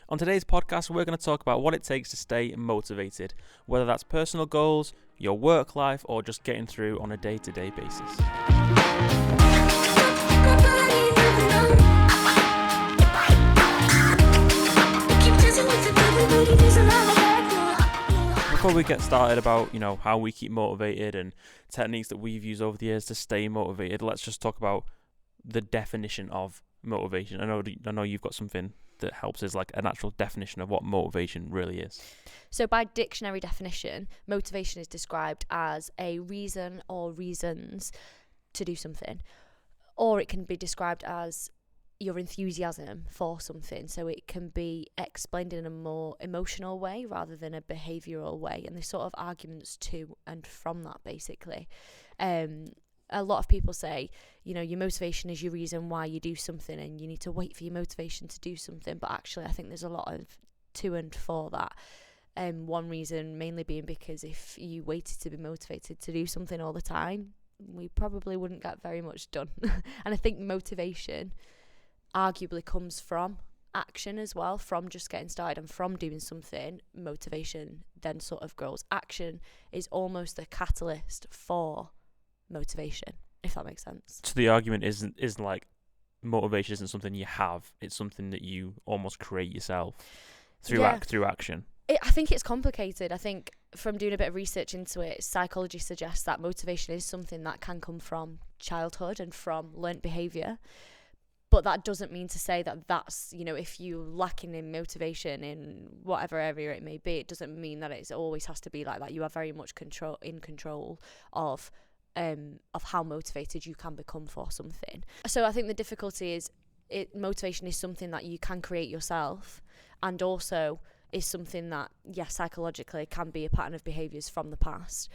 On today's podcast, we're going to talk about what it takes to stay motivated, whether that's personal goals, your work life, or just getting through on a day-to-day basis. Before we get started about, how we keep motivated and techniques that we've used over the years to stay motivated, let's just talk about the definition of motivation. I know you've got something that helps us, like an actual definition of what motivation really is. So by dictionary definition, motivation is described as a reason or reasons to do something, or it can be described as your enthusiasm for something. So it can be explained in a more emotional way rather than a behavioural way, and there's sort of arguments to and from that, basically. A lot of people say, your motivation is your reason why you do something, and you need to wait for your motivation to do something. But actually, I think there's a lot of to and for that. One reason mainly being because if you waited to be motivated to do something all the time, we probably wouldn't get very much done. And I think motivation arguably comes from action as well, from just getting started and from doing something. Motivation then sort of grows. Action is almost a catalyst for motivation, if that makes sense. So the argument isn't like motivation isn't something you have, it's something that you almost create yourself through action. I think it's complicated. I think from doing a bit of research into it, psychology suggests that motivation is something that can come from childhood and from learnt behaviour. But that doesn't mean to say that that's, if you're lacking in motivation in whatever area it may be, it doesn't mean that it always has to be like that. You are very much in control of how motivated you can become for something. So I think the difficulty is motivation is something that you can create yourself, and also is something that, psychologically can be a pattern of behaviours from the past.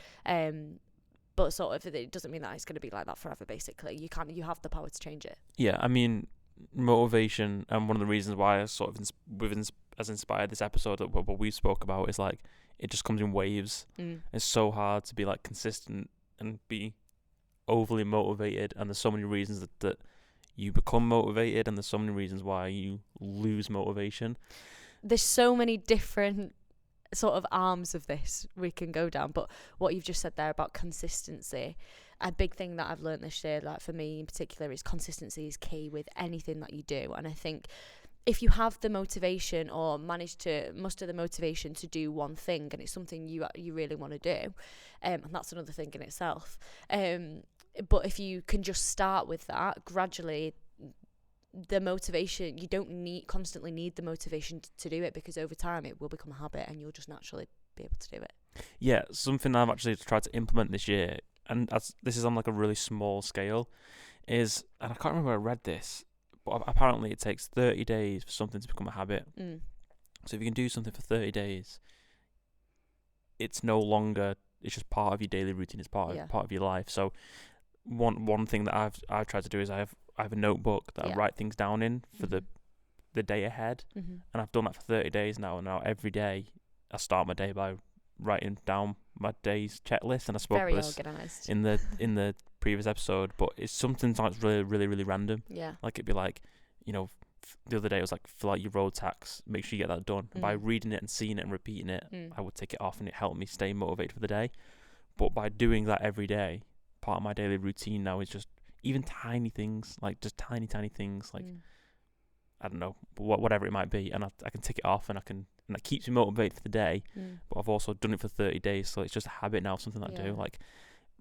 But sort of it doesn't mean that it's going to be like that forever, basically. You have the power to change it. Yeah, I mean, motivation, and one of the reasons why I sort of has inspired this episode that what we spoke about is like it just comes in waves. It's so hard to be like consistent and be overly motivated, and there's so many reasons that you become motivated, and there's so many reasons why you lose motivation. There's so many different sort of arms of this we can go down, but what you've just said there about consistency, a big thing that I've learned this year, like for me in particular, is consistency is key with anything that you do. And I think if you have the motivation or manage to muster the motivation to do one thing, and it's something you really want to do, and that's another thing in itself, but if you can just start with that gradually, the motivation, you don't constantly need the motivation to do it, because over time it will become a habit and you'll just naturally be able to do it. Yeah, something I've actually tried to implement this year, and this is on like a really small scale, and I can't remember where I read this, but apparently it takes 30 days for something to become a habit. So if you can do something for 30 days, it's no longer, it's just part of your daily routine, it's part of your life. So one thing that I've tried to do is I have a notebook that I write things down in for the day ahead, and I've done that for 30 days now. And now every day I start my day by writing down my day's checklist, and I spoke about this organised in the previous episode, but it's something that's really, really, really random. Yeah, like it'd be like, the other day it was like, fill out your road tax, make sure you get that done. And by reading it and seeing it and repeating it, I would tick it off, and it helped me stay motivated for the day. But by doing that every day, part of my daily routine now is just even tiny things, like just tiny things, like I don't know, whatever it might be, and I can tick it off, and that keeps me motivated for the day. But I've also done it for 30 days, so it's just a habit now, something that I do. Like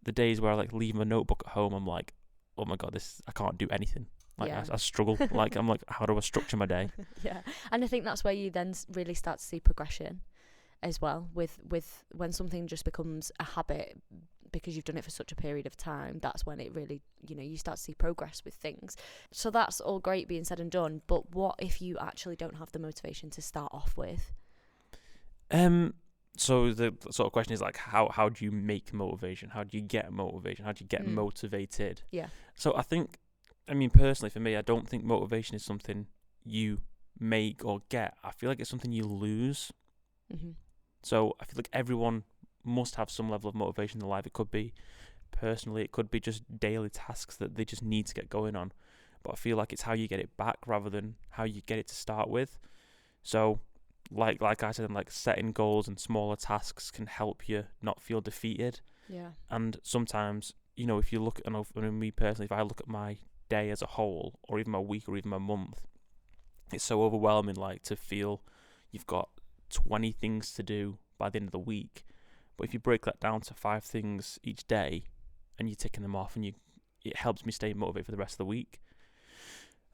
the days where I like leave my notebook at home, I'm like, oh my god, I can't do anything. Like I struggle. Like I'm like, how do I structure my day? Yeah, and I think that's where you then really start to see progression as well with when something just becomes a habit, because you've done it for such a period of time. That's when it really, you start to see progress with things. So that's all great being said and done, but what if you actually don't have the motivation to start off with? So the sort of question is like, how do you make motivation? How do you get motivation? How do you get motivated? Yeah. So personally for me, I don't think motivation is something you make or get. I feel like it's something you lose. So I feel like everyone must have some level of motivation in their life. It could be personally, it could be just daily tasks that they just need to get going on. But I feel like it's how you get it back rather than how you get it to start with. So, like I said, like setting goals and smaller tasks can help you not feel defeated. Yeah. And sometimes, if you look at, me personally, if I look at my day as a whole, or even my week, or even my month, it's so overwhelming, like, to feel you've got 20 things to do by the end of the week. But if you break that down to 5 things each day, and you're ticking them off, and it helps me stay motivated for the rest of the week.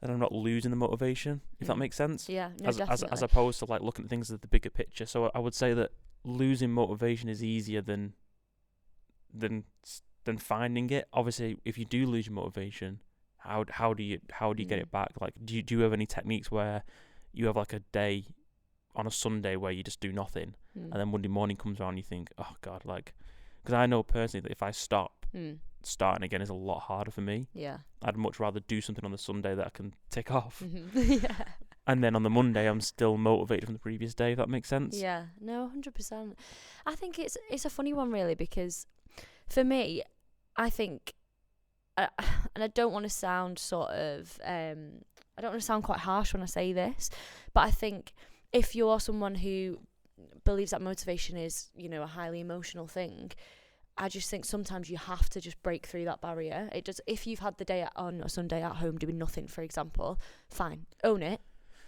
And I'm not losing the motivation, if that makes sense. Yeah, no, as definitely. as opposed to like looking at things as the bigger picture. So I would say that losing motivation is easier than finding it. Obviously, if you do lose your motivation, how do you get it back? Like, do you have any techniques where you have like a day on a Sunday where you just do nothing, and then Monday morning comes around and you think, oh God, like, because I know personally that if I stop, starting again is a lot harder for me. Yeah. I'd much rather do something on the Sunday that I can tick off. Yeah. And then on the Monday, I'm still motivated from the previous day, if that makes sense. Yeah. No, 100%. I think it's a funny one, really, because for me, I think, and I don't want to sound I don't want to sound quite harsh when I say this, but I think if you're someone who believes that motivation is, a highly emotional thing, I just think sometimes you have to just break through that barrier. It does. If you've had the day on a Sunday at home doing nothing, for example, fine, own it,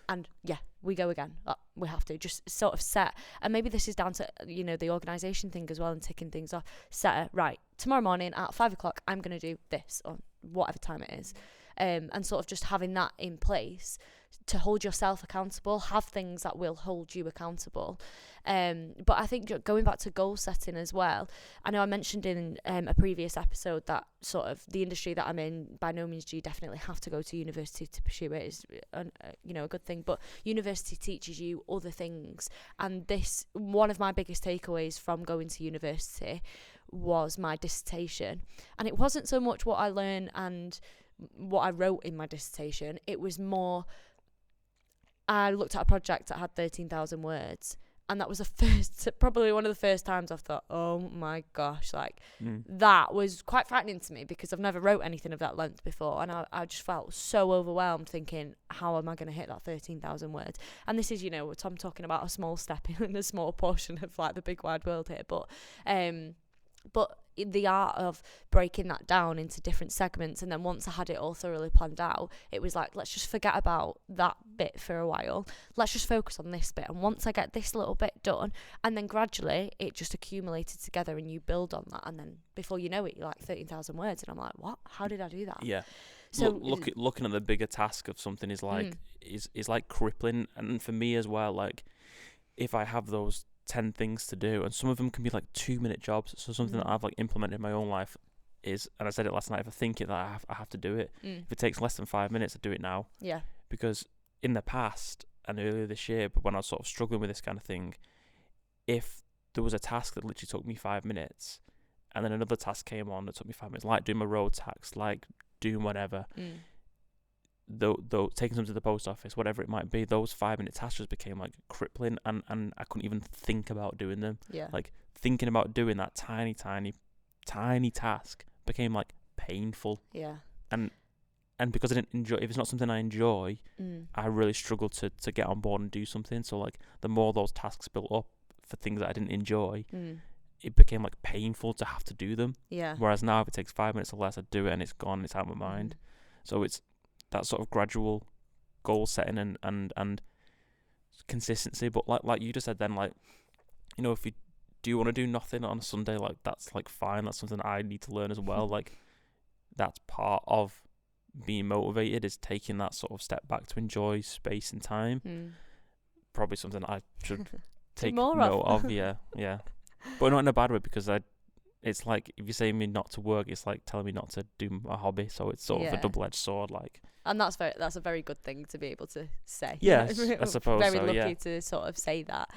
and yeah, we go again. We have to just sort of set, and maybe this is down to the organisation thing as well and ticking things off. Set it right. Tomorrow morning at 5:00, I'm gonna do this or whatever time it is, and sort of just having that in place to hold yourself accountable. Have things that will hold you accountable. But I think going back to goal setting as well, I know I mentioned in a previous episode that sort of the industry that I'm in, by no means do you definitely have to go to university to pursue it. It's a good thing, but university teaches you other things, and this, one of my biggest takeaways from going to university was my dissertation. And it wasn't so much what I learned and what I wrote in my dissertation, it was more, I looked at a project that had 13,000 words, and that was probably one of the first times I've thought, oh my gosh, like that was quite frightening to me, because I've never wrote anything of that length before, and I just felt so overwhelmed thinking, how am I going to hit that 13,000 words? And this is, I'm talking about a small step in a small portion of like the big wide world here, but the art of breaking that down into different segments, and then once I had it all thoroughly planned out, it was like, let's just forget about that bit for a while, let's just focus on this bit, and once I get this little bit done, and then gradually it just accumulated together, and you build on that, and then before you know it, you're like 13,000 words, and I'm like, what, how did I do that? Yeah. So looking at the bigger task of something is like is like crippling. And for me as well, like, if I have those 10 things to do, and some of them can be like 2-minute jobs, so something that I've like implemented in my own life is, and I said it last night, if I think it, that I have to do it. If it takes less than 5 minutes, I do it now. Yeah. Because in the past and earlier this year, but when I was sort of struggling with this kind of thing, if there was a task that literally took me 5 minutes, and then another task came on that took me 5 minutes, like doing my road tax, like doing whatever, though taking them to the post office, whatever it might be, those 5-minute tasks just became like crippling, and I couldn't even think about doing them. Yeah. Like, thinking about doing that tiny task became like painful. Yeah. And because I didn't enjoy, if it's not something I enjoy, I really struggled to get on board and do something. So like, the more those tasks built up for things that I didn't enjoy, it became like painful to have to do them. Yeah. Whereas now, if it takes 5 minutes or less, I do it and it's gone, it's out of my mind. So it's that sort of gradual goal setting and consistency. But like you just said then, like, if you do want to do nothing on a Sunday, like, that's like fine. That's something I need to learn as well. Like, that's part of being motivated, is taking that sort of step back to enjoy space and time. Probably something I should take more note of. Yeah. But not in a bad way, because it's like, if you say me not to work, it's like telling me not to do my hobby. So it's sort of a double-edged sword, like. And that's a very good thing to be able to say. Yes, I suppose very so. lucky Yeah. to sort of say that.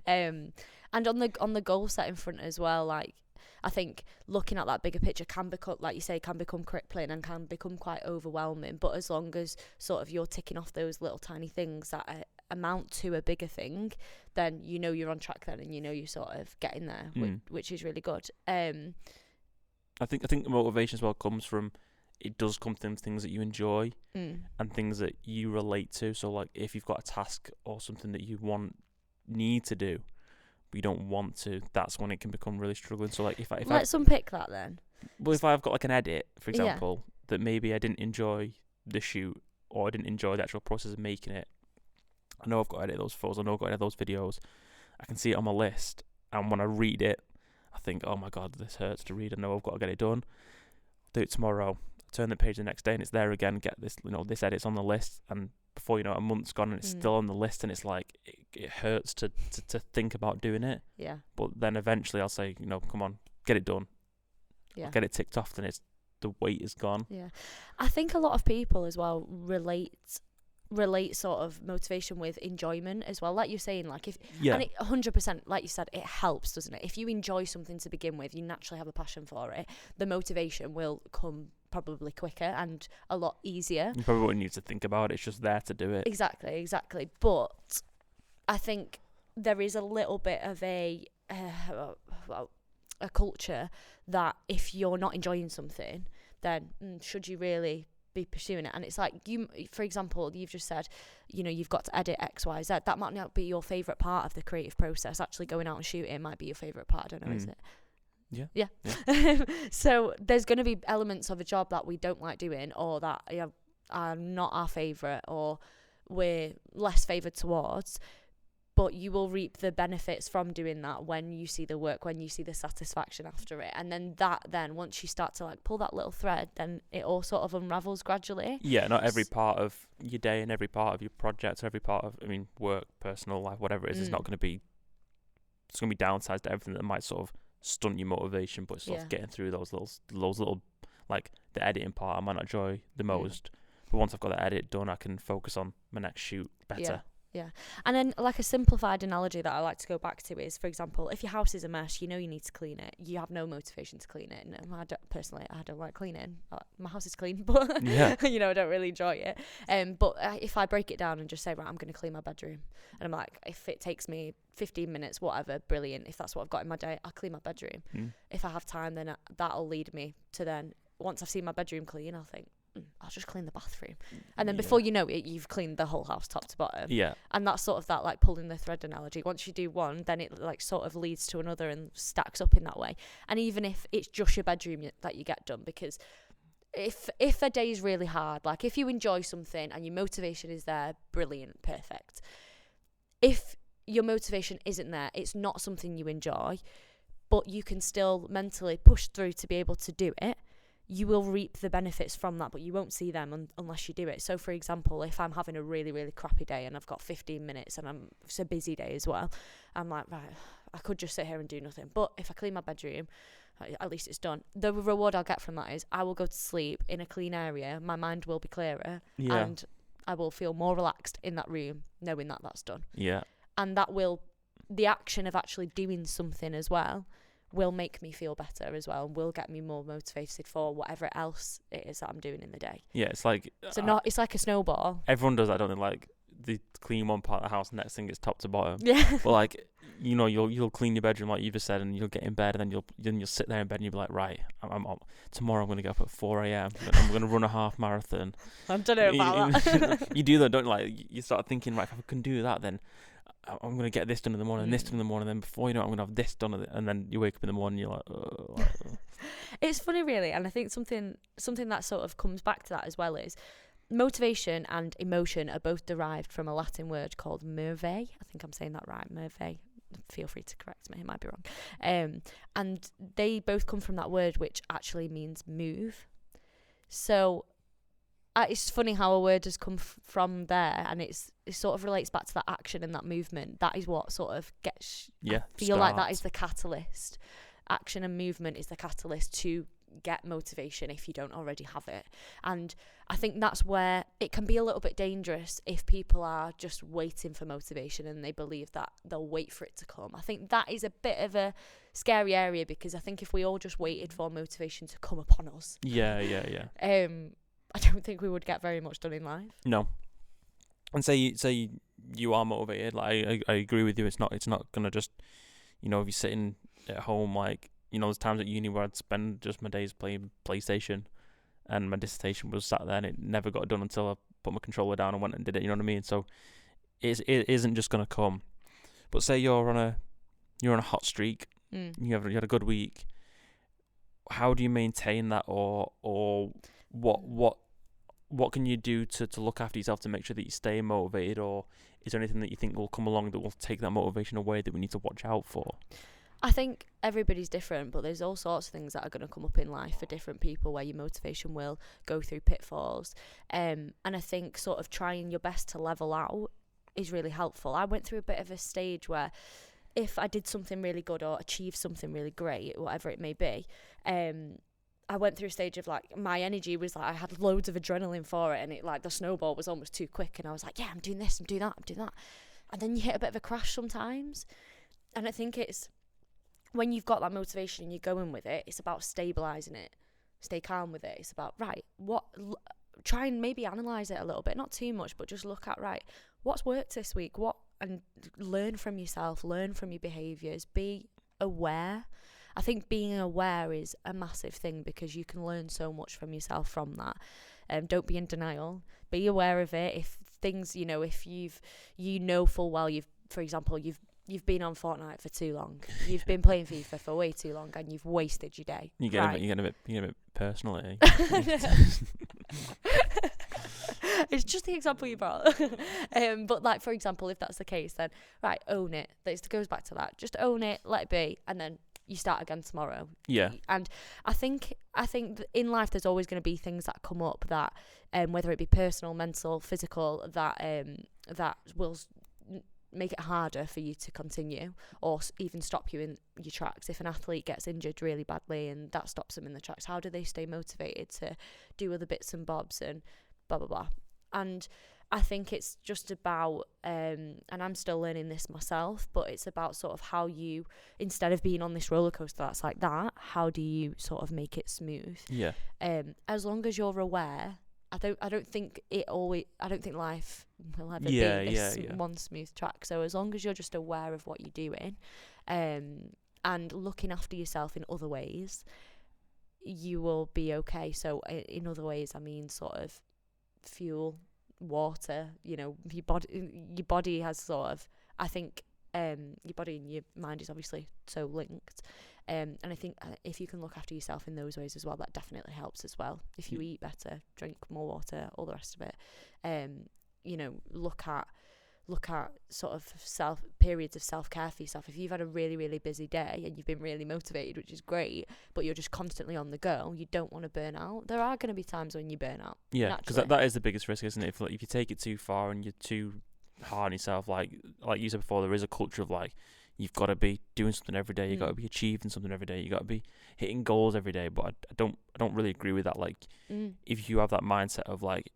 And on the goal setting front as well, like, I think looking at that bigger picture can become, like you say, can become crippling and can become quite overwhelming. But as long as sort of you're ticking off those little tiny things that amount to a bigger thing, then you're on track then, and you're sort of getting there, which is really good. I think motivation as well comes from, it does come from things that you enjoy and things that you relate to. So like if you've got a task or something that you need to do, but you don't want to, that's when it can become really struggling. So like if let's unpick that then. Well, if I've got like an edit, for example, that maybe I didn't enjoy the shoot or I didn't enjoy the actual process of making it, I know I've got to edit those photos, I know I've got to edit those videos, I can see it on my list, and when I read it, I think, oh my god, this hurts to read, I know I've got to get it done. Do it tomorrow, turn the page the next day and it's there again, get this, this edit's on the list, and before you know it, a month's gone and it's still on the list, and it's like, it hurts to think about doing it. Yeah. But then eventually I'll say, come on, get it done. Yeah. I'll get it ticked off, then the weight is gone. Yeah. I think a lot of people as well relate sort of motivation with enjoyment as well, like you're saying, like and it 100%, like you said, it helps, doesn't it? If you enjoy something to begin with, you naturally have a passion for it, the motivation will come probably quicker and a lot easier. You probably wouldn't need to think about it, it's just there to do it. Exactly. But I think there is a little bit of a culture that if you're not enjoying something, then should you really be pursuing it? And it's like, you, for example, you've just said, you've got to edit XYZ. That might not be your favourite part of the creative process. Actually going out and shooting might be your favourite part. I don't know, is it? Yeah. So there's going to be elements of a job that we don't like doing, or that are not our favourite, or we're less favoured towards, but you will reap the benefits from doing that when you see the work, when you see the satisfaction after it. And then once you start to like pull that little thread, then it all sort of unravels gradually. Yeah, not every part of your day and every part of your project, or every part of, work, personal life, whatever it is, not going to be, it's going to be downsides to everything that might sort of stunt your motivation, but sort of getting through those little, like the editing part I might not enjoy the most, but once I've got that edit done, I can focus on my next shoot better. Yeah. And then like a simplified analogy that I like to go back to is, for example, if your house is a mess, you need to clean it. You have no motivation to clean it. No, I don't like cleaning. My house is clean, but I don't really enjoy it. But if I break it down and just say, right, I'm going to clean my bedroom, and I'm like, if it takes me 15 minutes, whatever, brilliant. If that's what I've got in my day, I'll clean my bedroom. If I have time, then that'll lead me to then, once I've seen my bedroom clean, I'll think, I'll just clean the bathroom, and then before you know it, you've cleaned the whole house top to bottom. And that's sort of that like pulling the thread analogy. Once you do one, then it like sort of leads to another and stacks up in that way. And even if it's just your bedroom that you get done, because if a day is really hard, like if you enjoy something and your motivation is there, brilliant, perfect. If your motivation isn't there, it's not something you enjoy, but you can still mentally push through to be able to do it, you will reap the benefits from that, but you won't see them unless you do it. So for example, if I'm having a really, really crappy day and I've got 15 minutes and it's a busy day as well, I'm like, right, I could just sit here and do nothing. But if I clean my bedroom, at least it's done. The reward I'll get from that is I will go to sleep in a clean area, my mind will be clearer, and I will feel more relaxed in that room knowing that that's done. And the action of actually doing something as well will make me feel better as well, and will get me more motivated for whatever else it is that I'm doing in the day. Yeah, it's like it's like a snowball. Everyone does that, don't they? Like they clean one part of the house, next thing is top to bottom. Yeah. But like you'll clean your bedroom like you just said, and you'll get in bed, and then you'll sit there in bed and you'll be like, right, tomorrow I'm going to get up at 4 a.m. I'm going to run a half marathon. I don't know about that. You do that, don't you? Like you start thinking, right, if I can do that, then I'm going to get this done in the morning, this done in the morning, then before you know it, I'm going to have this done, and then you wake up in the morning, you're like, oh. It's funny, really, and I think something that sort of comes back to that as well is motivation and emotion are both derived from a Latin word called merve. I think I'm saying that right, merve. Feel free to correct me, it might be wrong. And they both come from that word, which actually means move. So it's funny how a word has come from there, and it sort of relates back to that action and that movement. That is what sort of gets. I feel like that is the catalyst. Action and movement is the catalyst to get motivation if you don't already have it. And I think that's where it can be a little bit dangerous if people are just waiting for motivation and they believe that they'll wait for it to come. I think that is a bit of a scary area, because I think if we all just waited for motivation to come upon us, I don't think we would get very much done in life. No. And say you are motivated. Like I agree with you. It's not gonna just, if you're sitting at home, like, there's times at uni where I'd spend just my days playing PlayStation, and my dissertation was sat there and it never got done until I put my controller down and went and did it. You know what I mean? So it isn't just gonna come. But say you're on a hot streak, you had a good week. How do you maintain that, or what can you do to look after yourself to make sure that you stay motivated, or is there anything that you think will come along that will take that motivation away that we need to watch out for? I think everybody's different, but there's all sorts of things that are going to come up in life for different people where your motivation will go through pitfalls. And I think sort of trying your best to level out is really helpful. I went through a bit of a stage where if I did something really good or achieved something really great, whatever it may be, I went through a stage of like my energy was like I had loads of adrenaline for it, and it like the snowball was almost too quick, and I was like, yeah, I'm doing this, I'm doing that, and then you hit a bit of a crash sometimes. And I think it's when you've got that motivation and you're going with it, it's about stabilizing it, stay calm with it. It's about try and maybe analyze it a little bit, not too much, but just look at what's worked this week, and learn from yourself, learn from your behaviors, be aware. I think being aware is a massive thing because you can learn so much from yourself from that. Don't be in denial. Be aware of it. If things, if full well for example, you've been on Fortnite for too long. You've been playing FIFA for way too long, and you've wasted your day. You get a bit personal, eh? It's just the example you brought. But like, for example, if that's the case, then right, own it. This goes back to that. Just own it, let it be, and then you start again tomorrow. Yeah. And I think in life there's always going to be things that come up that, whether it be personal, mental, physical, that will make it harder for you to continue or even stop you in your tracks. If an athlete gets injured really badly and that stops them in the tracks, how do they stay motivated to do other bits and bobs and blah, blah, blah? And I think it's just about, and I'm still learning this myself, but it's about sort of how you, instead of being on this roller coaster that's like that, how do you sort of make it smooth? Yeah. As long as you're aware, I don't think life will ever be this one smooth track. So as long as you're just aware of what you're doing, and looking after yourself in other ways, you will be okay. So in other ways, I mean sort of fuel, water, your body has sort of, I think, your body and your mind is obviously so linked, and I think if you can look after yourself in those ways as well, that definitely helps as well. If you eat better, drink more water, all the rest of it, look at sort of periods of self-care for yourself. If you've had a really, really busy day and you've been really motivated, which is great, but you're just constantly on the go, you don't want to burn out. There are going to be times when you burn out. Yeah, because that is the biggest risk, isn't it? If you take it too far and you're too hard on yourself, like you said before, there is a culture of like, you've got to be doing something every day, you've got to be achieving something every day, you got to be hitting goals every day. But I don't really agree with that. Like, if you have that mindset of like,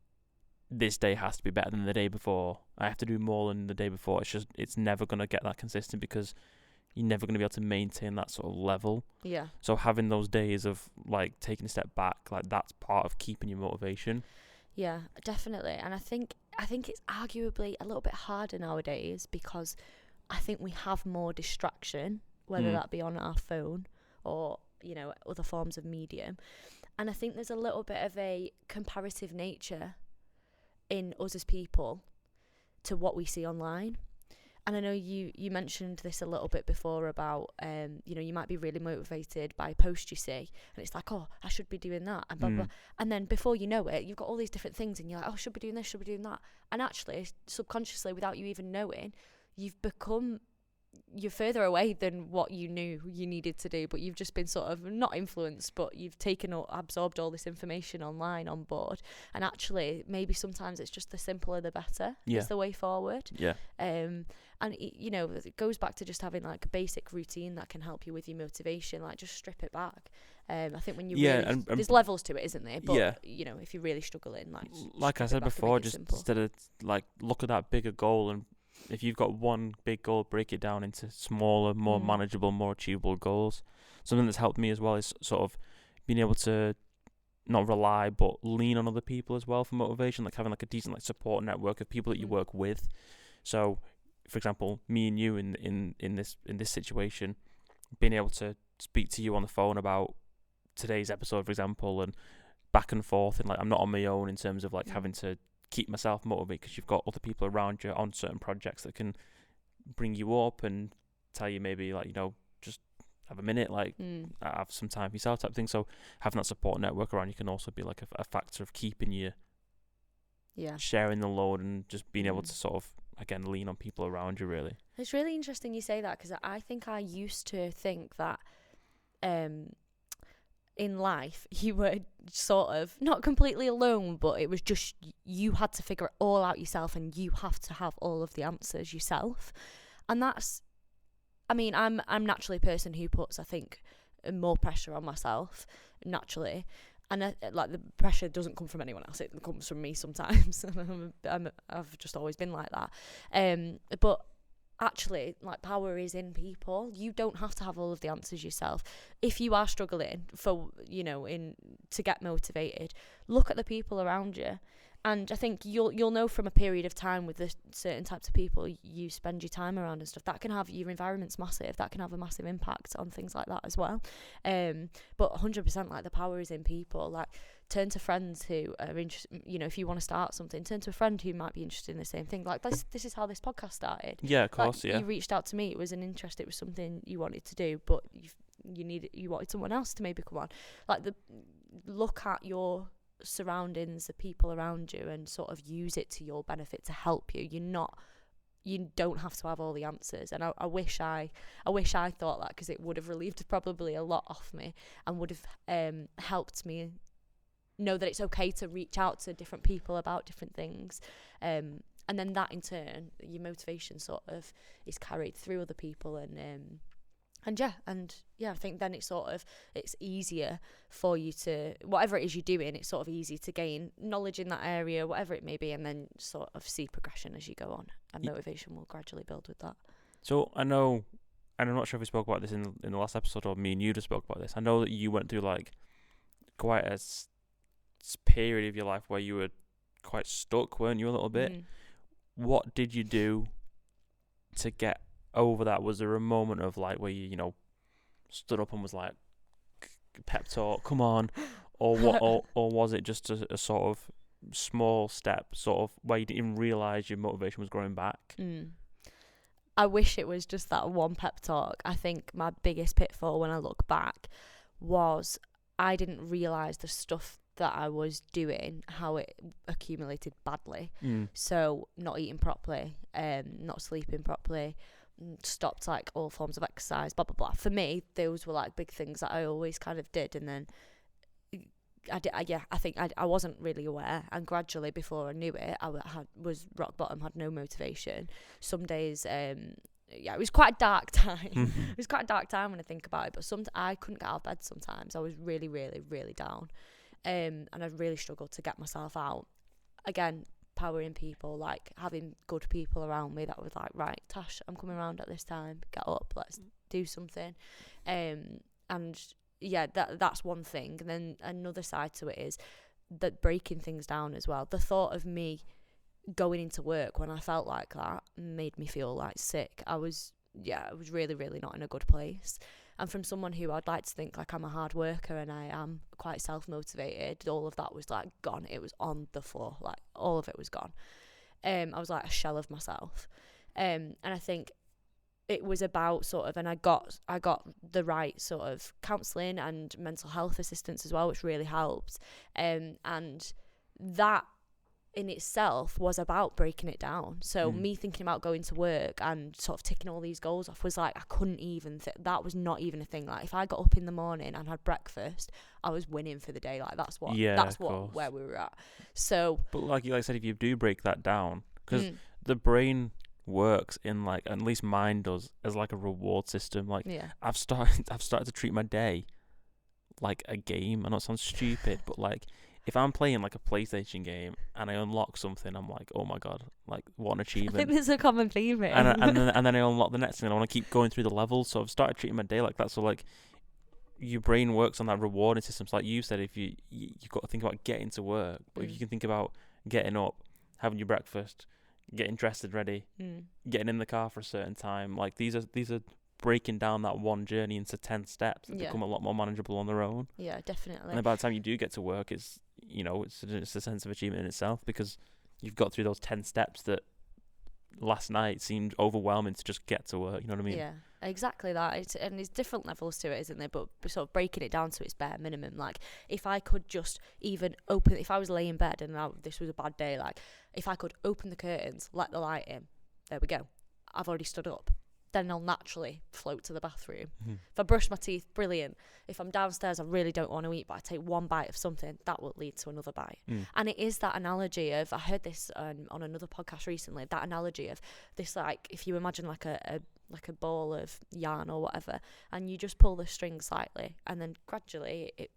this day has to be better than the day before, I have to do more than the day before, it's never going to get that consistent because you're never going to be able to maintain that sort of level. Yeah. So having those days of like taking a step back, like that's part of keeping your motivation. Yeah, definitely. And I think it's arguably a little bit harder nowadays because I think we have more distraction, whether that be on our phone or, other forms of medium. And I think there's a little bit of a comparative nature in us as people to what we see online. And I know you mentioned this a little bit before about, you might be really motivated by a post you see, and it's like, oh, I should be doing that, and blah, blah. And then before you know it, you've got all these different things, and you're like, oh, should be doing this, should be doing that. And actually, subconsciously, without you even knowing, you're further away than what you knew you needed to do, but you've just been sort of not influenced, but you've absorbed all this information online on board. And actually, maybe sometimes it's just the simpler the better. Yeah. It's the way forward. Yeah. And it goes back to just having like a basic routine that can help you with your motivation. Like, just strip it back. I think when you there's levels to it, isn't there? But if you're really struggling, like I said before, just instead of like look at that bigger goal, and if you've got one big goal, break it down into smaller, more manageable, more achievable goals. Something that's helped me as well is sort of being able to not rely but lean on other people as well for motivation, like having like a decent like support network of people that you work with. So, for example, me and you in this situation, being able to speak to you on the phone about today's episode, for example, and back and forth, and like I'm not on my own in terms of like having to keep myself motivated, because you've got other people around you on certain projects that can bring you up and tell you maybe like, you know, just have a minute, like have some time for yourself type thing. So having that support network around you can also be like a factor of keeping you sharing the load and just being able to sort of again lean on people around you, really. It's really interesting you say that, because I think I used to think that in life you were sort of not completely alone, but it was just you had to figure it all out yourself, and you have to have all of the answers yourself. And that's, I mean, I'm naturally a person who puts, I think, more pressure on myself naturally, and like the pressure doesn't come from anyone else; it comes from me sometimes. I've just always been like that. But actually, like, power is in people. You don't have to have all of the answers yourself. If you are struggling for, you know, to get motivated, look at the people around you. And I think you'll know from a period of time with the certain types of people you spend your time around and stuff, that can have, your environment's massive, that can have a massive impact on things like that as well. But 100%, like, the power is in people. Like, turn to friends who are interested, you know, if you want to start something, turn to a friend who might be interested in the same thing. Like, this is how this podcast started. Yeah, of course, like, you reached out to me, it was an interest, it was something you wanted to do, but you wanted someone else to maybe come on. Like, look at your surroundings, the people around you, and sort of use it to your benefit to help you. You don't have to have all the answers. And I wish I thought that, because it would have relieved probably a lot off me, and would have helped me know that it's okay to reach out to different people about different things. And then that in turn, your motivation sort of is carried through other people, and I think then it's easier for you to, whatever it is you're doing, it's sort of easy to gain knowledge in that area, whatever it may be, and then sort of see progression as you go on, and motivation will gradually build with that. So I know, and I'm not sure if we spoke about this in the last episode, or me and you just spoke about this. I know that you went through like quite a period of your life where you were quite stuck, weren't you, a little bit? What did you do to get over that? Was there a moment of like where you know, stood up and was like, pep talk, come on, or what, or was it just a sort of small step, sort of where you didn't even realise your motivation was growing back? I wish it was just that one pep talk. I think my biggest pitfall when I look back was I didn't realise the stuff that I was doing, how it accumulated badly. So not eating properly, not sleeping properly, stopped like all forms of exercise, blah blah blah. For me, those were like big things that I always kind of did, and then I think I wasn't really aware, and gradually, before I knew it, I was rock bottom, had no motivation. Some days, it was quite a dark time. It was quite a dark time when I think about it, but I couldn't get out of bed sometimes. I was really, really, really down, and I really struggled to get myself out. Again, power in people, like having good people around me that was like, right, Tash, I'm coming around at this time, get up, let's do something. And yeah, that's one thing. And then another side to it is that breaking things down as well. The thought of me going into work when I felt like that made me feel like sick. I was really, really not in a good place. And from someone who I'd like to think like I'm a hard worker and I am quite self-motivated, all of that was like gone. It was on the floor, like all of it was gone. I was like a shell of myself. And I think it was about sort of, and I got the right sort of counselling and mental health assistance as well, which really helped. And that in itself was about breaking it down. So me thinking about going to work and sort of ticking all these goals off was like, I couldn't even that was not even a thing. Like, if I got up in the morning and had breakfast, I was winning for the day. Like, that's where we were at. So, but like I said, if you do break that down, because the brain works in, like, at least mine does, as like a reward system. Like, I've started to treat my day like a game. I know it sounds stupid, but like, if I'm playing like a PlayStation game and I unlock something, I'm like, oh my god, like, what an achievement. I think there's a common theme here. And then I unlock the next thing, and I want to keep going through the levels. So I've started treating my day like that. So like, your brain works on that rewarding system. So like you said, if you've got to think about getting to work, but if you can think about getting up, having your breakfast, getting dressed and ready, getting in the car for a certain time, like these are breaking down that one journey into 10 steps that Yeah. become a lot more manageable on their own. Yeah, definitely. And then by the time you do get to work, it's a sense of achievement in itself, because you've got through those 10 steps that last night seemed overwhelming to just get to work. You know what I mean? Yeah, exactly that. And there's different levels to it, isn't there? But sort of breaking it down to its bare minimum. Like, if I could just even if I was laying in bed and this was a bad day, like, if I could open the curtains, let the light in, there we go. I've already stood up. Then I'll naturally float to the bathroom. Mm-hmm. If I brush my teeth, brilliant. If I'm downstairs, I really don't want to eat, but I take one bite of something, that will lead to another bite. And it is that analogy of, I heard this on another podcast recently, that analogy of this, like, if you imagine like a ball of yarn or whatever, and you just pull the string slightly, and then gradually it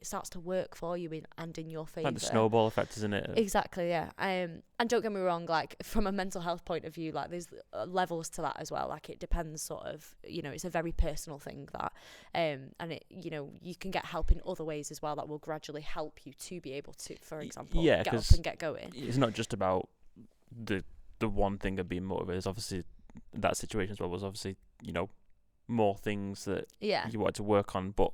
starts to work for you and in your favour. Like the snowball effect, isn't it? Exactly, yeah. And don't get me wrong, like, from a mental health point of view, like, there's levels to that as well. Like, it depends, sort of, it's a very personal thing, that, and it, you can get help in other ways as well that will gradually help you to be able to, for example, get up and get going. It's not just about the one thing of being motivated. It's obviously that situation as well was obviously, more things that you wanted to work on, but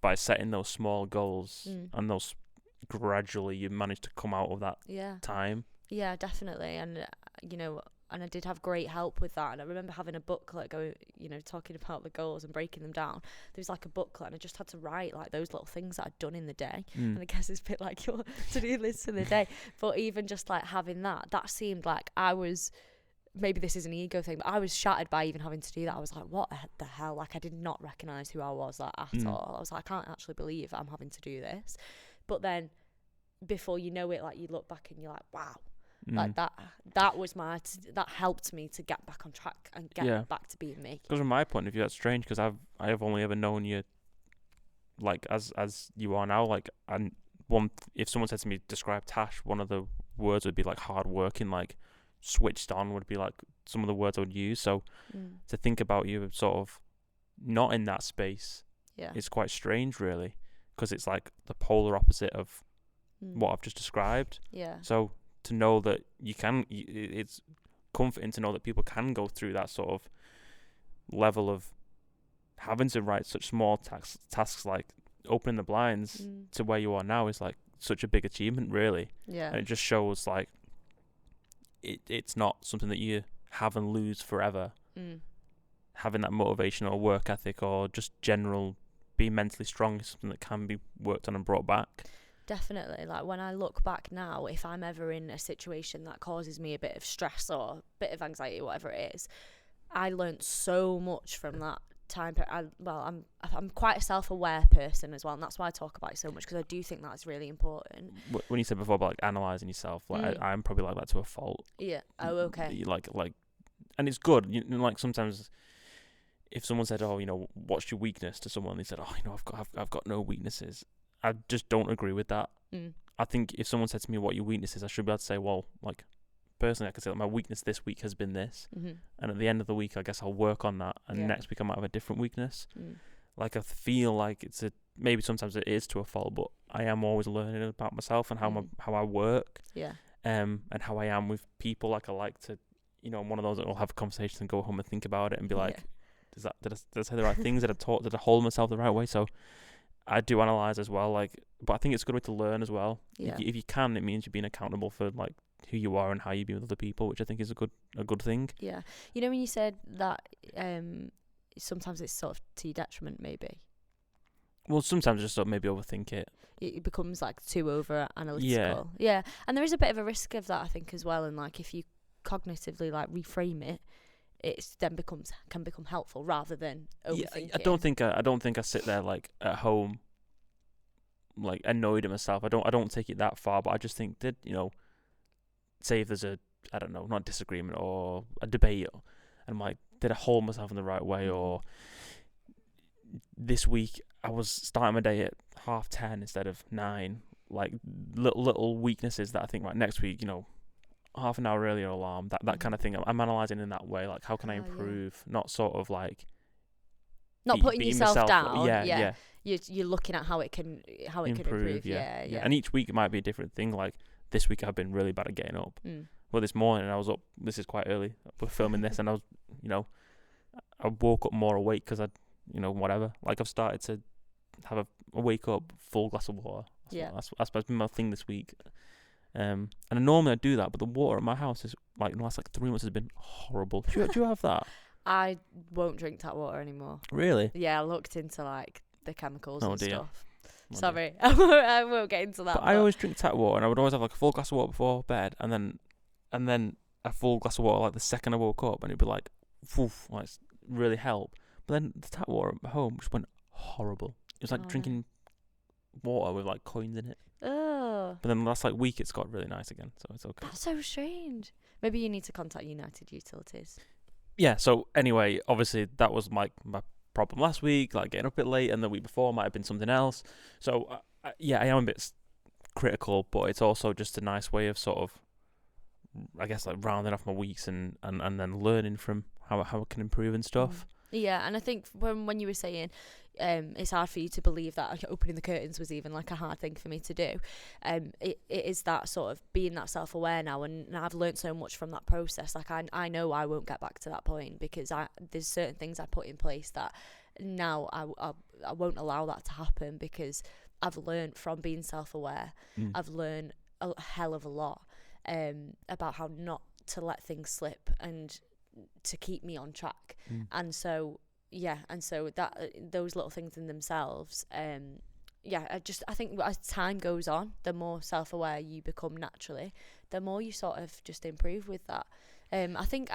by setting those small goals and those gradually, you managed to come out of that time. Yeah, definitely. And and I did have great help with that. And I remember having a booklet talking about the goals and breaking them down. There was like a booklet, and I just had to write like those little things that I'd done in the day. And I guess it's a bit like your to-do list for the day. But even just like having that seemed like I was, maybe this is an ego thing, but I was shattered by even having to do that. I was like, what the hell? Like, I did not recognise who I was at all. I was like, I can't actually believe I'm having to do this. But then before you know it, like, you look back and you're like, wow. Like, that was that helped me to get back on track and get back to being me. Because from my point of view, that's strange, because I have only ever known you like as you are now. Like, and if someone said to me, describe Tash, one of the words would be like hard working, like switched on would be like some of the words I would use. So to think about you sort of not in that space is quite strange, really, because it's like the polar opposite of what I've just described. Yeah. So to know that it's comforting to know that people can go through that sort of level of having to write such small tasks like opening the blinds to where you are now is like such a big achievement, really. Yeah. And it just shows like it's not something that you have and lose forever. Having that motivational work ethic or just general being mentally strong is something that can be worked on and brought back. Definitely. Like, when I look back now, if I'm ever in a situation that causes me a bit of stress or a bit of anxiety, whatever it is, I learnt so much from that time. I'm quite a self-aware person as well, and that's why I talk about it so much, because I do think that's really important. When you said before about like analysing yourself, like I'm probably like that to a fault. Yeah. Oh, okay. Like, and it's good. Like, sometimes if someone said, "Oh, what's your weakness?" to someone, they said, "Oh, I've got no weaknesses." I just don't agree with that. I think if someone said to me, what your weakness is, I should be able to say, well, like, personally, I could say, like, my weakness this week has been this. And at the end of the week, I guess I'll work on that. And next week I might have a different weakness. Like, I feel like maybe sometimes it is to a fault, but I am always learning about myself and how I work. Yeah. And how I am with people. Like, I like to, I'm one of those that will have a conversation and go home and think about it and be like, did I say the right things? Did I hold myself the right way? So I do analyze as well, like, but I think it's a good way to learn as well. Yeah. If you can, it means you're being accountable for like who you are and how you be with other people, which I think is a good thing. Yeah. When you said that, sometimes it's sort of to your detriment, maybe. Well, sometimes just sort of maybe overthink it. It becomes like too over analytical. Yeah. And there is a bit of a risk of that, I think, as well. And like, if you cognitively like reframe it, it's then can become helpful rather than overthinking. Yeah, I don't think I sit there like at home, like annoyed at myself. I don't take it that far, but I just think that say if there's I don't know, not disagreement or a debate, and I'm like, did I hold myself in the right way? Or this week I was starting my day at 10:30 instead of 9. Like little weaknesses that I think, right, next week, half an hour earlier alarm, that kind of thing. I'm analysing in that way, like, how can I improve? Not sort of like not putting yourself down. Yeah. You're looking at how it can improve. Yeah. And each week it might be a different thing. Like, this week I've been really bad at getting up. Well, this morning I was up. This is quite early. We're filming this, and I was, I woke up more awake because whatever. Like I've started to have a wake up full glass of water. That's been my thing this week. And normally I do that, but the water at my house is like the last 3 months has been horrible. Do you have that? I won't drink tap water anymore. Really? Yeah, I looked into like the chemicals and dear. stuff. Sorry, I won't get into that. But I always drink tap water, and I would always have like a full glass of water before bed, and then a full glass of water like the second I woke up, and it'd be like, woof, like really help. But then the tap water at home just went horrible. It was like drinking water with like coins in it. Oh. But then the last week it's got really nice again, so it's okay. That's so strange. Maybe you need to contact United Utilities. Yeah. So anyway, obviously that was my problem last week, like getting up a bit late, and the week before might have been something else. So I am a bit critical, but it's also just a nice way of sort of, I guess, like rounding off my weeks and then learning from how I can improve and stuff. Yeah, and I think when you were saying it's hard for you to believe that opening the curtains was even like a hard thing for me to do, it is that sort of being that self-aware now, and I've learned so much from that process. Like I know I won't get back to that point because there's certain things I put in place that now I won't allow that to happen because I've learned from being self-aware. I've learned a hell of a lot about how not to let things slip and to keep me on track. And so that those little things in themselves, I think as time goes on, the more self-aware you become naturally, the more you sort of just improve with that. I think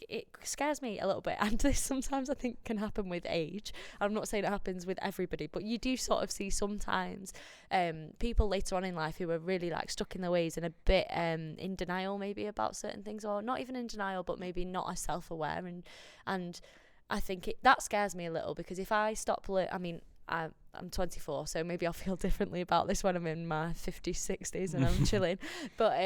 it scares me a little bit, and this sometimes I think can happen with age. I'm not saying it happens with everybody, but you do sort of see sometimes people later on in life who are really like stuck in their ways and a bit in denial maybe about certain things, or not even in denial, but maybe not as self-aware, and I think that scares me a little, because if I stop I'm 24, so maybe I'll feel differently about this when I'm in my 50s, 60s and I'm chilling. But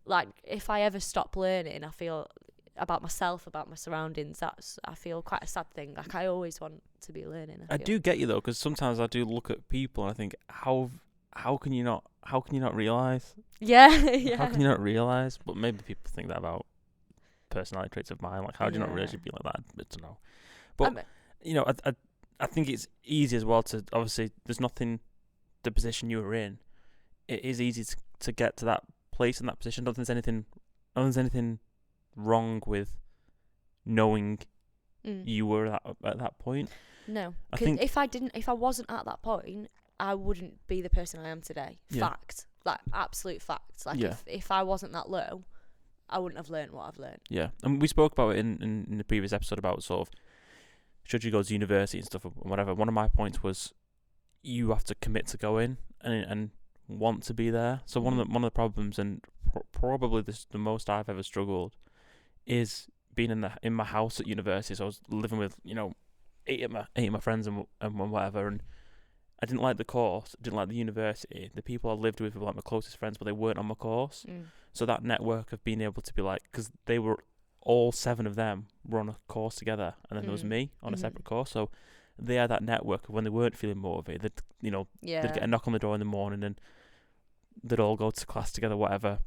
like if I ever stop learning, I feel about myself, about my surroundings, I feel quite a sad thing. Like I always want to be learning. I do get you though, because sometimes I do look at people and I think, how can you not realise? Yeah. How can you not realise? But maybe people think that about personality traits of mine. Like, how do you not realise you'd be like that? I don't know. But I think it's easy as well to, obviously, there's nothing, the position you were in, it is easy to get to that place in that position. I don't think there's anything wrong with knowing you were at that point. No, because if I wasn't at that point, I wouldn't be the person I am today. Yeah. Fact, like absolute fact. Like yeah. if I wasn't that low, I wouldn't have learned what I've learned. Yeah, and we spoke about it in the previous episode about sort of, should you go to university and stuff or whatever. One of my points was you have to commit to go in and want to be there. So one of the problems, and probably the most I've ever struggled, is being in my house at university. So I was living with 8 of my friends and whatever, and I didn't like the course, didn't like the university. The people I lived with were like my closest friends, but they weren't on my course. So that network of being able to be like, because they were, all 7 of them were on a course together, and then there was me on a separate course. So they had that network of when they weren't feeling motivated, they'd get a knock on the door in the morning and they'd all go to class together, whatever.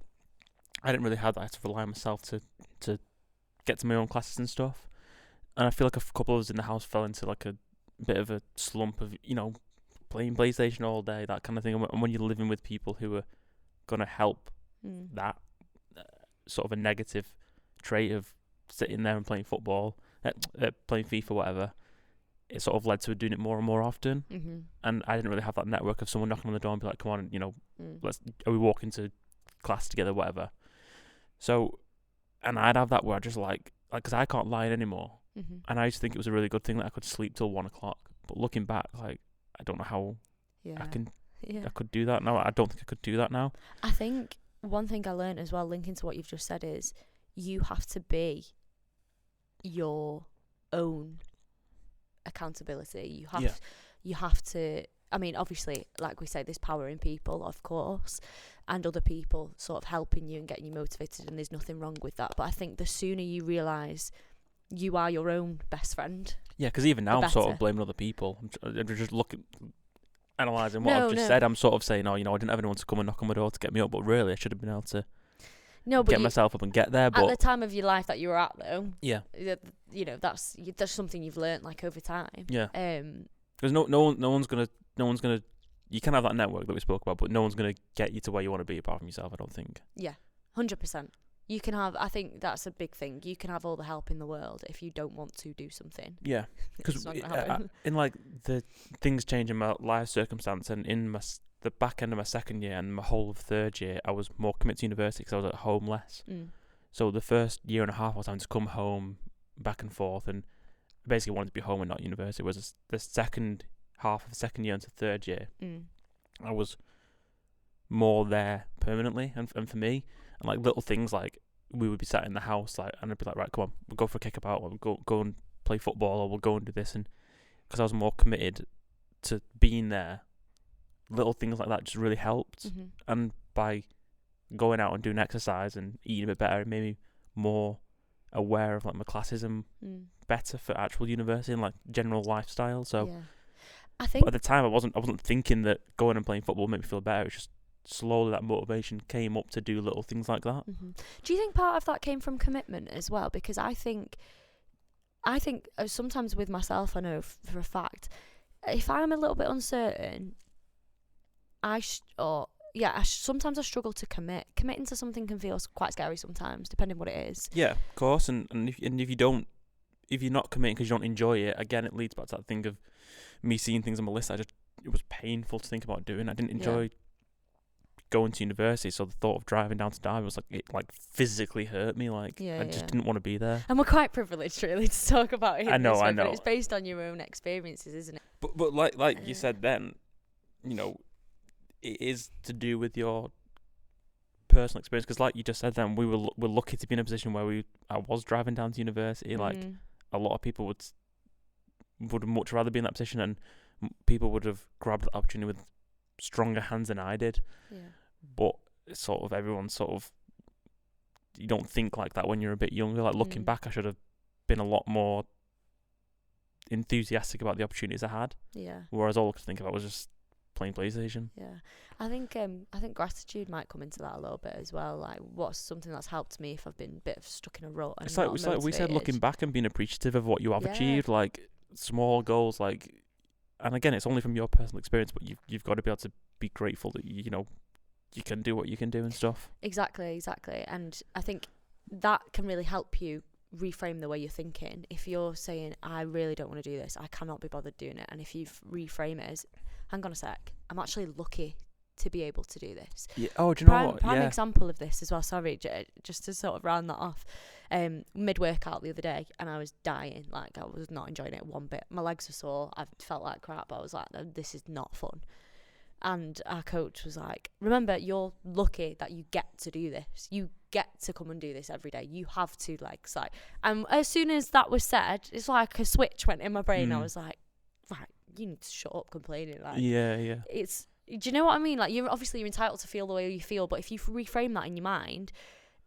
I didn't really have that. I had to rely on myself to get to my own classes and stuff. And I feel like a couple of us in the house fell into like a bit of a slump of, playing PlayStation all day, that kind of thing. And when you're living with people who are going to help that sort of a negative trait of sitting there and playing football, playing FIFA, whatever, it sort of led to doing it more and more often. And I didn't really have that network of someone knocking on the door and be like, come on, are we walking to class together, whatever. So, and I'd have that where I just because I can't lie anymore. And I used to think it was a really good thing that I could sleep till 1 o'clock. But looking back, I don't know how I could do that now. I don't think I could do that now. I think one thing I learned as well, linking to what you've just said, is you have to be your own accountability. You have to, I mean, obviously, like we say, there's power in people, of course, and other people sort of helping you and getting you motivated, and there's nothing wrong with that. But I think the sooner you realise you are your own best friend. Yeah, because even now I'm sort of blaming other people. I'm just analysing what I've just said. I'm sort of saying, I didn't have anyone to come and knock on my door to get me up, but really I should have been able to No, but get myself up and get there. But at the time of your life that you were at, though, yeah, you know, that's something you've learnt like over time. yeah. Because no one's gonna. You can have that network that we spoke about, but no one's gonna get you to where you want to be apart from yourself. I don't think. Yeah, 100%. You can have. I think that's a big thing. You can have all the help in the world if you don't want to do something. Yeah, because in like the things change in my life circumstance, and in the back end of my second year and my whole of third year, I was more committed to university because I was at home less. So the first year and a half, I was having to come home back and forth, and I basically wanted to be home and not university. Whereas the second half of the second year into third year, I was more there permanently, and for me, and like little things like we would be sat in the house, like, and I'd be like, right, come on, we'll go for a kickabout, or we'll go and play football, or we'll go and do this, and because I was more committed to being there, little things like that just really helped. And by going out and doing exercise and eating a bit better, it made me more aware of like my classes and better for actual university and like general lifestyle. So I think, but at the time I wasn't thinking that going and playing football made me feel better. It's just slowly that motivation came up to do little things like that. Do you think part of that came from commitment as well? Because I think sometimes with myself, I know for a fact, if I'm a little bit uncertain, sometimes I struggle to commit. Committing to something can feel quite scary sometimes, depending what it is. Yeah, of course. And if you're not committing because you don't enjoy it, again, it leads back to that thing of me seeing things on my list. It was painful to think about doing. I didn't enjoy going to university, so the thought of driving down to Derby was it physically hurt me. I just didn't want to be there. And we're quite privileged, really, to talk about it. I know. But it's based on your own experiences, isn't it? But like you said then, you know, it is to do with your personal experience. Because like you just said then, we're lucky to be in a position where I was driving down to university. Like a lot of people would much rather be in that position, and people would have grabbed the opportunity with stronger hands than I did. Yeah. But it's everyone's you don't think like that when you're a bit younger. Like looking back, I should have been a lot more enthusiastic about the opportunities I had. Yeah. Whereas all I could think about was just playing PlayStation. Yeah. I think gratitude might come into that a little bit as well. Like, what's something that's helped me if I've been a bit stuck in a rut? And it's like we said, looking back and being appreciative of what you have achieved, like small goals, like. And again, it's only from your personal experience, but you've got to be able to be grateful that you can do what you can do and stuff. Exactly. And I think that can really help you reframe the way you're thinking. If you're saying, I really don't want to do this, I cannot be bothered doing it, and if you reframe it as, hang on a sec, I'm actually lucky to be able to do this. Yeah. Oh, do you know what? Prime example of this as well, sorry, just to sort of round that off. Mid-workout the other day, and I was dying. Like, I was not enjoying it one bit. My legs were sore. I felt like crap. I was like, this is not fun. And our coach was like, remember, you're lucky that you get to do this. You get to come and do this every day. You have to, and as soon as that was said, it's like a switch went in my brain. I was like, right, you need to shut up complaining. Like, yeah. Do you know what I mean? Like, you're entitled to feel the way you feel, but if you reframe that in your mind,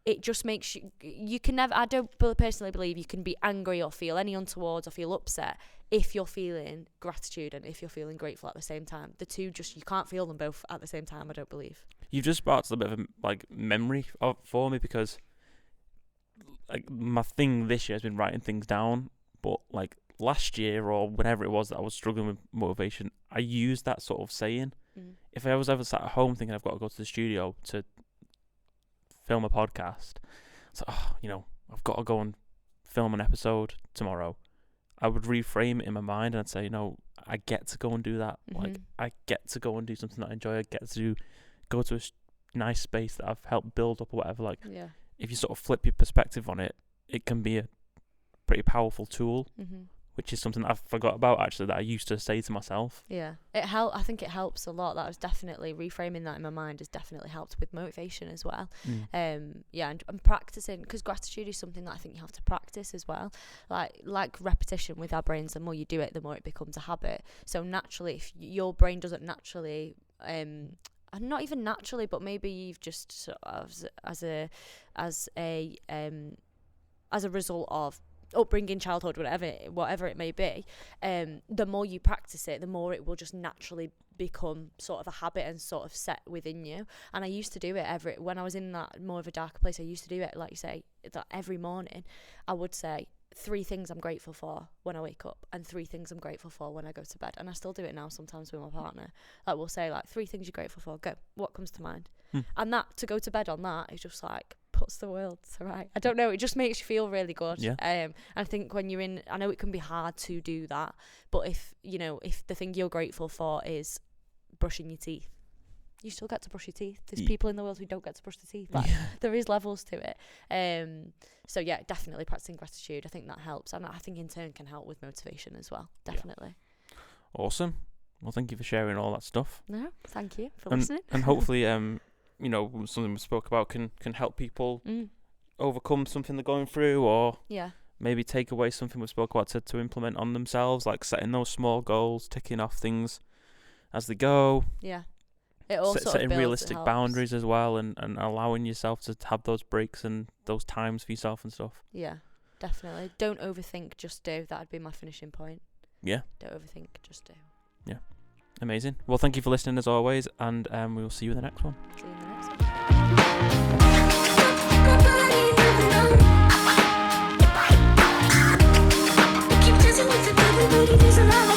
it just makes you can never, I don't personally believe you can be angry or feel any untowards or feel upset if you're feeling gratitude and if you're feeling grateful at the same time. The two you can't feel them both at the same time, I don't believe. You've just sparked a bit of a memory for me, because my thing this year has been writing things down, but last year or whenever it was that I was struggling with motivation, I used that sort of saying. If I was ever sat at home thinking I've got to go to the studio to film a podcast, it's I've got to go and film an episode tomorrow, I would reframe it in my mind and I'd say, I get to go and do that. I get to go and do something that I enjoy. I get to go to a nice space that I've helped build up or whatever. If you sort of flip your perspective on it, it can be a pretty powerful tool, which is something I forgot about, actually, that I used to say to myself. Yeah, I think it helps a lot. That was definitely, reframing that in my mind has definitely helped with motivation as well. And practicing, because gratitude is something that I think you have to practice as well. Like repetition with our brains, the more you do it, the more it becomes a habit. So naturally, if your brain doesn't naturally, not even naturally, but maybe you've just sort of as a result of upbringing, childhood, whatever it may be, the more you practice it, the more it will just naturally become sort of a habit and sort of set within you. And I used to do it when I was in that more of a darker place. I used to do it, like you say, that every morning I would say 3 things I'm grateful for when I wake up and 3 things I'm grateful for when I go to bed. And I still do it now sometimes with my partner. Like, we'll say like 3 things you're grateful for, go, what comes to mind? And that, to go to bed on that, is just like puts the world to right. I don't know, it just makes you feel really good. And I think when you're in, I know it can be hard to do that, but if the thing you're grateful for is brushing your teeth, you still get to brush your teeth. There's people in the world who don't get to brush their teeth. Like, there is levels to it. So yeah, definitely practicing gratitude, I think that helps, and I think in turn can help with motivation as well. Definitely. Awesome. Well, thank you for sharing all that stuff. No, thank you for listening. And hopefully something we spoke about can help people overcome something they're going through, or maybe take away something we spoke about to implement on themselves, like setting those small goals, ticking off things as they go. It all setting realistic boundaries as well, and allowing yourself to have those breaks and those times for yourself and stuff. Yeah, definitely. Don't overthink, just do. That'd be my finishing point. Yeah. Don't overthink, just do. Yeah. Amazing. Well, thank you for listening as always, and we will see you in the next one. See you in the next one.